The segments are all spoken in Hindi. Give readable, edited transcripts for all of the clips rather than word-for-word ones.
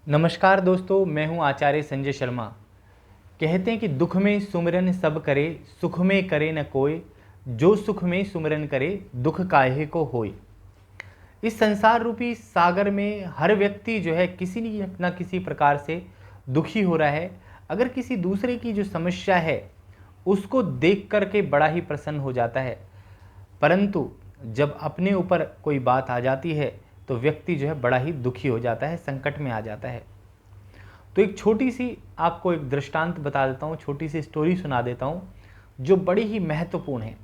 नमस्कार दोस्तों, मैं हूं आचार्य संजय शर्मा। कहते हैं कि दुख में सुमिरन सब करे, सुख में करे न कोई। जो सुख में सुमिरन करे, दुख काहे को होय। इस संसार रूपी सागर में हर व्यक्ति जो है किसी न किसी प्रकार से दुखी हो रहा है। अगर किसी दूसरे की जो समस्या है उसको देख करके बड़ा ही प्रसन्न हो जाता है, परंतु जब अपने ऊपर कोई बात आ जाती है तो व्यक्ति जो है बड़ा ही दुखी हो जाता है, संकट में आ जाता है। तो एक छोटी सी आपको एक दृष्टांत बता देता हूँ, छोटी सी स्टोरी सुना देता हूँ जो बड़ी ही महत्वपूर्ण है।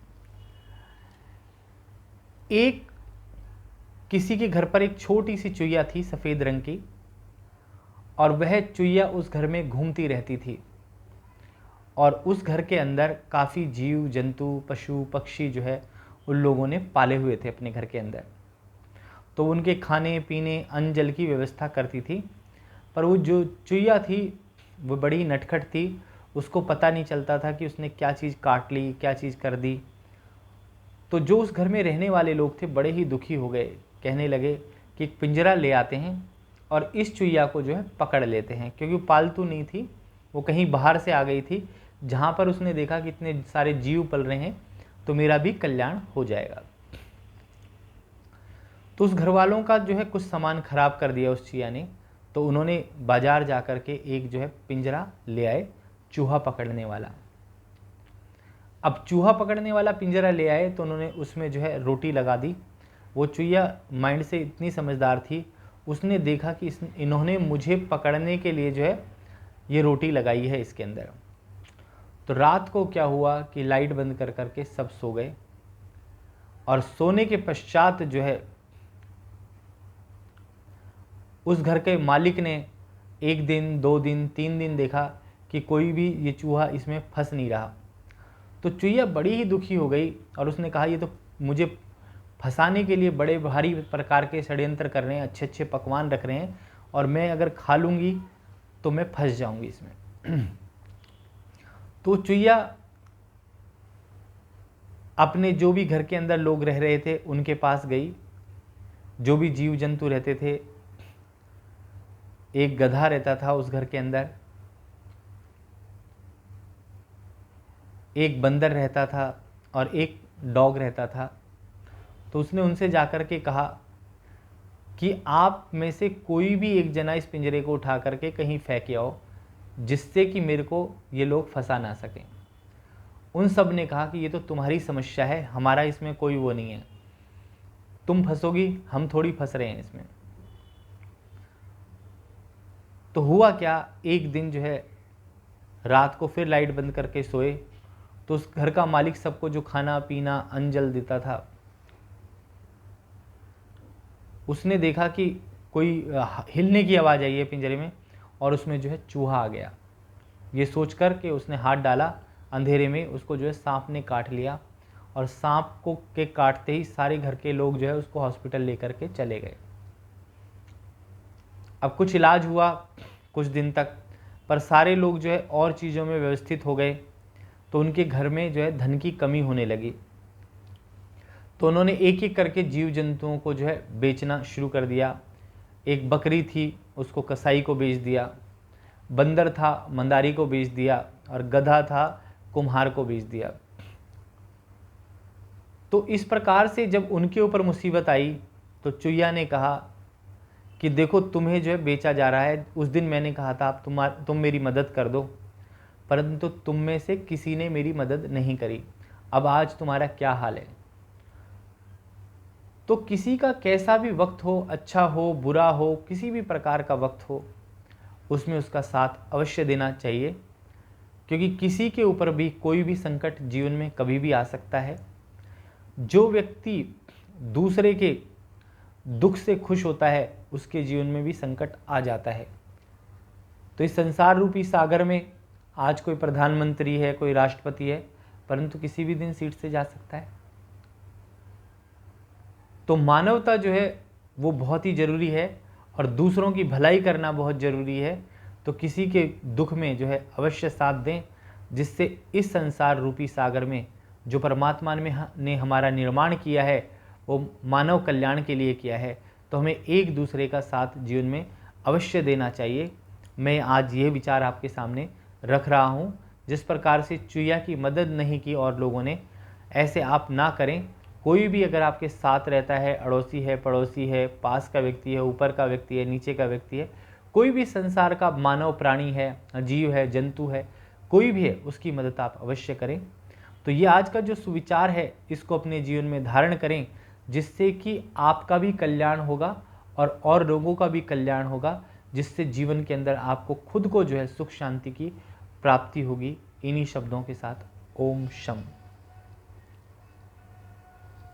एक किसी के घर पर एक छोटी सी चुईया थी सफ़ेद रंग की, और वह चुईया उस घर में घूमती रहती थी। और उस घर के अंदर काफ़ी जीव जंतु पशु पक्षी जो है उन लोगों ने पाले हुए थे अपने घर के अंदर। तो उनके खाने पीने अन्न जल की व्यवस्था करती थी। पर वो जो चुईया थी वो बड़ी नटखट थी, उसको पता नहीं चलता था कि उसने क्या चीज़ काट ली, क्या चीज़ कर दी। तो जो उस घर में रहने वाले लोग थे बड़े ही दुखी हो गए, कहने लगे कि एक पिंजरा ले आते हैं और इस चुईया को जो है पकड़ लेते हैं, क्योंकि वो पालतू नहीं थी, वो कहीं बाहर से आ गई थी जहाँ पर उसने देखा कि इतने सारे जीव पल रहे हैं तो मेरा भी कल्याण हो जाएगा। तो उस घर वालों का जो है कुछ सामान खराब कर दिया उस चुईया ने। तो उन्होंने बाजार जा कर के एक जो है पिंजरा ले आए, चूहा पकड़ने वाला। अब चूहा पकड़ने वाला पिंजरा ले आए तो उन्होंने उसमें जो है रोटी लगा दी। वो चुईया माइंड से इतनी समझदार थी, उसने देखा कि इन्होंने मुझे पकड़ने के लिए जो है ये रोटी लगाई है इसके अंदर। तो रात को क्या हुआ कि लाइट बंद कर करके सब सो गए, और सोने के पश्चात जो है उस घर के मालिक ने 1 दिन 2 दिन 3 दिन देखा कि कोई भी ये चूहा इसमें फंस नहीं रहा। तो चुईया बड़ी ही दुखी हो गई और उसने कहा ये तो मुझे फंसाने के लिए बड़े भारी प्रकार के षड्यंत्र कर रहे हैं, अच्छे अच्छे पकवान रख रहे हैं, और मैं अगर खा लूँगी तो मैं फंस जाऊँगी इसमें। तो चुईया अपने जो भी घर के अंदर लोग रह रहे थे उनके पास गई, जो भी जीव जंतु रहते थे। एक गधा रहता था उस घर के अंदर, एक बंदर रहता था और एक डॉग रहता था। तो उसने उनसे जाकर के कहा कि आप में से कोई भी एक जना इस पिंजरे को उठा करके कहीं फेंक आओ, जिससे कि मेरे को ये लोग फंसा ना सकें। उन सब ने कहा कि ये तो तुम्हारी समस्या है, हमारा इसमें कोई वो नहीं है, तुम फंसोगी, हम थोड़ी फंस रहे हैं इसमें। तो हुआ क्या, एक दिन जो है रात को फिर लाइट बंद करके सोए, तो उस घर का मालिक सबको जो खाना पीना अन्न जल देता था, उसने देखा कि कोई हिलने की आवाज़ आई है पिंजरे में, और उसमें जो है चूहा आ गया। ये सोच कर के उसने हाथ डाला, अंधेरे में उसको जो है सांप ने काट लिया, और सांप को के काटते ही सारे घर के लोग जो है उसको हॉस्पिटल लेकर के चले गए। अब कुछ इलाज हुआ कुछ दिन तक, पर सारे लोग जो है और चीज़ों में व्यवस्थित हो गए, तो उनके घर में जो है धन की कमी होने लगी। तो उन्होंने एक एक करके जीव जंतुओं को जो है बेचना शुरू कर दिया। एक बकरी थी उसको कसाई को बेच दिया, बंदर था मंदारी को बेच दिया, और गधा था कुम्हार को बेच दिया। तो इस प्रकार से जब उनके ऊपर मुसीबत आई तो चुईया ने कहा कि देखो तुम्हें जो है बेचा जा रहा है, उस दिन मैंने कहा था तुम मेरी मदद कर दो, परंतु तुम में से किसी ने मेरी मदद नहीं करी। अब आज तुम्हारा क्या हाल है। तो किसी का कैसा भी वक्त हो, अच्छा हो बुरा हो, किसी भी प्रकार का वक्त हो, उसमें उसका साथ अवश्य देना चाहिए, क्योंकि किसी के ऊपर भी कोई भी संकट जीवन में कभी भी आ सकता है। जो व्यक्ति दूसरे के दुख से खुश होता है उसके जीवन में भी संकट आ जाता है। तो इस संसार रूपी सागर में आज कोई प्रधानमंत्री है, कोई राष्ट्रपति है, परंतु किसी भी दिन सीट से जा सकता है। तो मानवता जो है वो बहुत ही ज़रूरी है, और दूसरों की भलाई करना बहुत ज़रूरी है। तो किसी के दुख में जो है अवश्य साथ दें, जिससे इस संसार रूपी सागर में जो परमात्मा ने हमारा निर्माण किया है वो मानव कल्याण के लिए किया है। तो हमें एक दूसरे का साथ जीवन में अवश्य देना चाहिए। मैं आज ये विचार आपके सामने रख रहा हूँ। जिस प्रकार से चुईया की मदद नहीं की और लोगों ने, ऐसे आप ना करें। कोई भी अगर आपके साथ रहता है, अड़ोसी है, पड़ोसी है, पास का व्यक्ति है, ऊपर का व्यक्ति है, नीचे का व्यक्ति है, कोई भी संसार का मानव प्राणी है, जीव है, जंतु है, कोई भी है, उसकी मदद आप अवश्य करें। तो ये आज का जो सुविचार है, इसको अपने जीवन में धारण करें, जिससे कि आपका भी कल्याण होगा और लोगों का भी कल्याण होगा, जिससे जीवन के अंदर आपको खुद को जो है सुख शांति की प्राप्ति होगी। इन्हीं शब्दों के साथ ओम शम।